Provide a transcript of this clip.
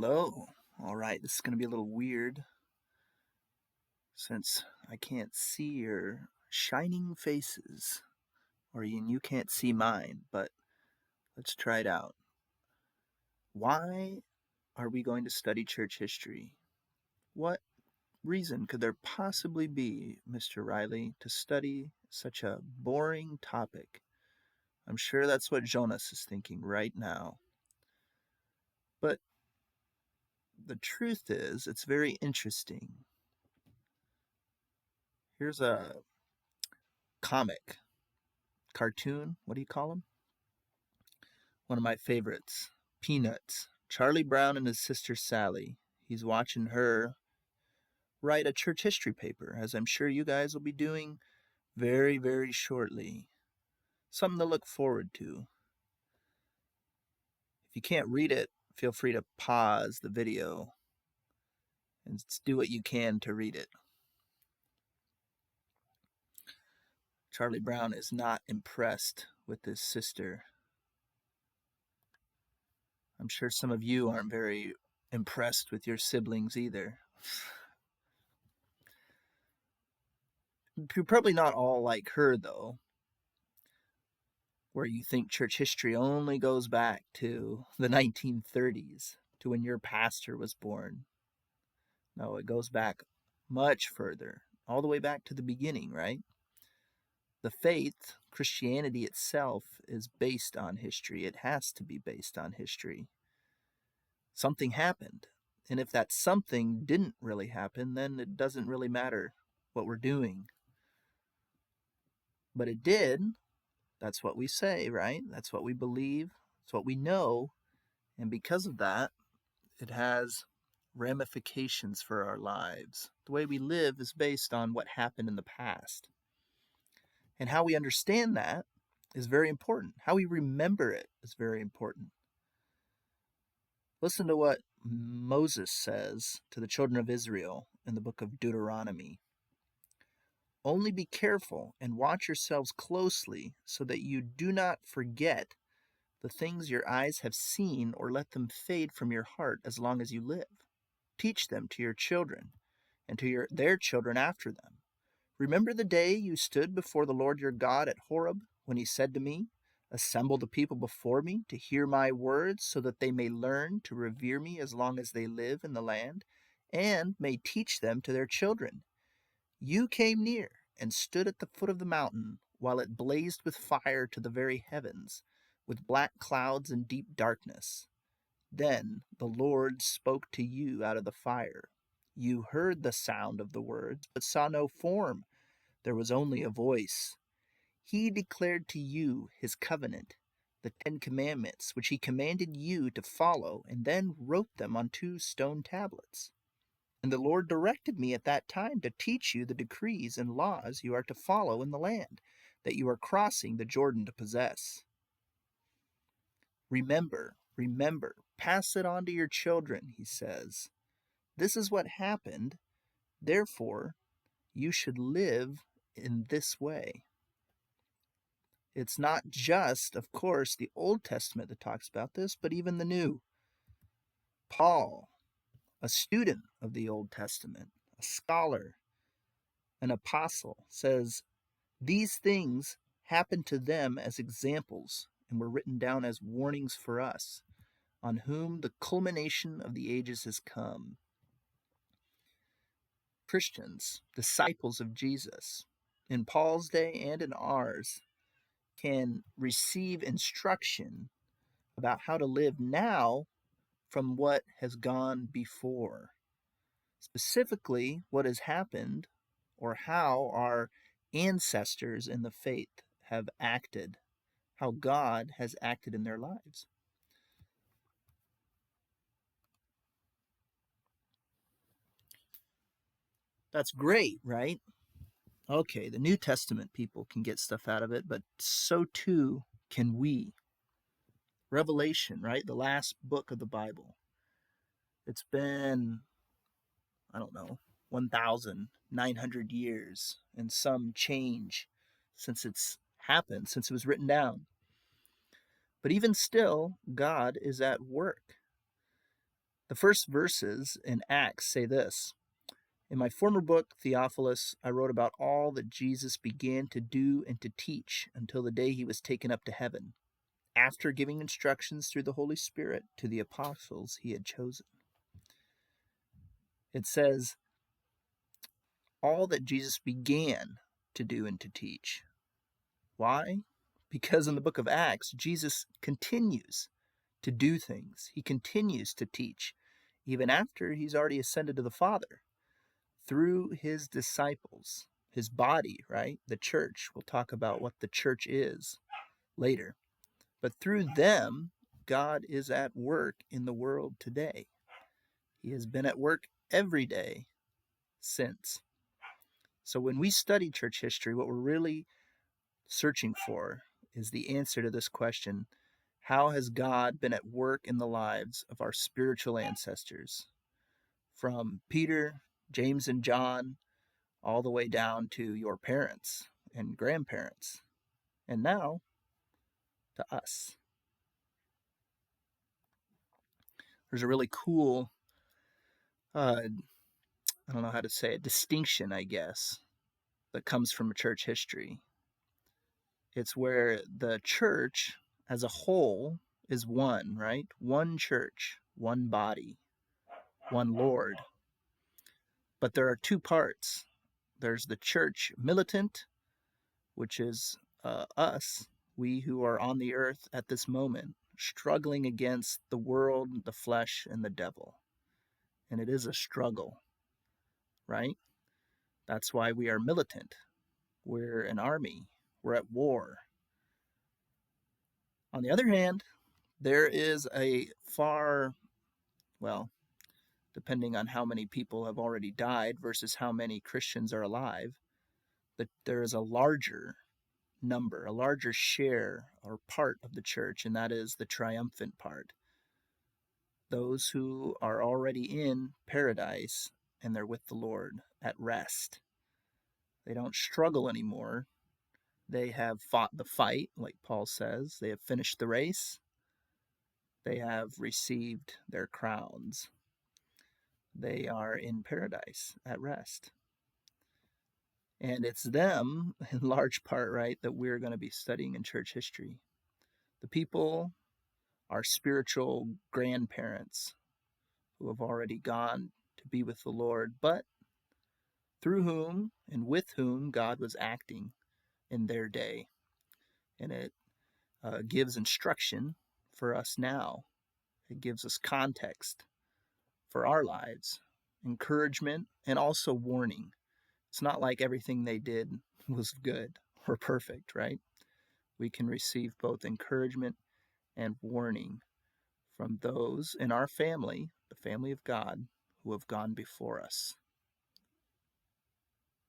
Hello. All right, this is going to be a little weird since I can't see your shining faces, or you can't see mine, but let's try it out. Why are we going to study church history? What reason could there possibly be, Mr. Riley, to study such a boring topic? I'm sure that's what Jonas is thinking right now. But the truth is, it's very interesting. Here's a comic, cartoon, what do you call them? One of my favorites, Peanuts. Charlie Brown and his sister Sally. He's watching her write a church history paper, as I'm sure you guys will be doing very, very shortly. Something to look forward to. If you can't read it, feel free to pause the video and do what you can to read it. Charlie Brown is not impressed with his sister. I'm sure some of you aren't very impressed with your siblings either. You're probably not all like her, though, where you think church history only goes back to the 1930s, to when your pastor was born. No, it goes back much further, all the way back to the beginning, right? The faith, Christianity itself, is based on history. It has to be based on history. Something happened. And if that something didn't really happen, then it doesn't really matter what we're doing. But it did. That's what we say, right? That's what we believe. It's what we know. And because of that, it has ramifications for our lives. The way we live is based on what happened in the past. And how we understand that is very important. How we remember it is very important. Listen to what Moses says to the children of Israel in the book of Deuteronomy. Only be careful and watch yourselves closely so that you do not forget the things your eyes have seen or let them fade from your heart as long as you live. Teach them to your children and to their children after them. Remember the day you stood before the Lord your God at Horeb when he said to me, assemble the people before me to hear my words so that they may learn to revere me as long as they live in the land and may teach them to their children. You came near and stood at the foot of the mountain while it blazed with fire to the very heavens, with black clouds and deep darkness. Then the Lord spoke to you out of the fire. You heard the sound of the words, but saw no form. There was only a voice. He declared to you his covenant, the 10 Commandments, which he commanded you to follow, and then wrote them on 2 stone tablets. And the Lord directed me at that time to teach you the decrees and laws you are to follow in the land that you are crossing the Jordan to possess. Remember, pass it on to your children, he says. This is what happened. Therefore, you should live in this way. It's not just, of course, the Old Testament that talks about this, but even the New. Paul, a student of the Old Testament, a scholar, an apostle, says these things happened to them as examples and were written down as warnings for us, on whom the culmination of the ages has come. Christians, disciples of Jesus, in Paul's day and in ours, can receive instruction about how to live now from what has gone before. Specifically, what has happened or how our ancestors in the faith have acted, how God has acted in their lives. That's great, right? Okay, the New Testament people can get stuff out of it, but so too can we. Revelation, right? The last book of the Bible. It's been, I don't know, 1,900 years and some change since it's happened, since it was written down. But even still, God is at work. The first verses in Acts say this: "In my former book, Theophilus, I wrote about all that Jesus began to do and to teach until the day he was taken up to heaven, after giving instructions through the Holy Spirit to the apostles he had chosen." It says, all that Jesus began to do and to teach. Why? Because in the book of Acts, Jesus continues to do things. He continues to teach, even after he's already ascended to the Father, through his disciples, his body, right? The church. We'll talk about what the church is later. But through them, God is at work in the world today. He has been at work every day since. So when we study church history, what we're really searching for is the answer to this question: how has God been at work in the lives of our spiritual ancestors? From Peter, James, and John, all the way down to your parents and grandparents, and now to us. There's a really cool, I don't know how to say it, distinction, I guess, that comes from church history. It's where the church as a whole is one, right? One church, one body, one Lord. But there are two parts. There's the church militant, which is us, we who are on the earth at this moment, struggling against the world, the flesh, and the devil. And it is a struggle, right? That's why we are militant. We're an army. We're at war. On the other hand, there is a far, well, depending on how many people have already died versus how many Christians are alive, that there is a larger number, a larger share or part of the church, and that is the triumphant part. Those who are already in paradise and they're with the Lord at rest. They don't struggle anymore. They have fought the fight, like Paul says. They have finished the race. They have received their crowns. They are in paradise at rest. And it's them, in large part, right, that we're going to be studying in church history. The people, our spiritual grandparents who have already gone to be with the Lord, but through whom and with whom God was acting in their day. And it gives instruction for us now. It gives us context for our lives, encouragement, and also warning. It's not like everything they did was good or perfect, right? We can receive both encouragement and warning from those in our family, the family of God, who have gone before us.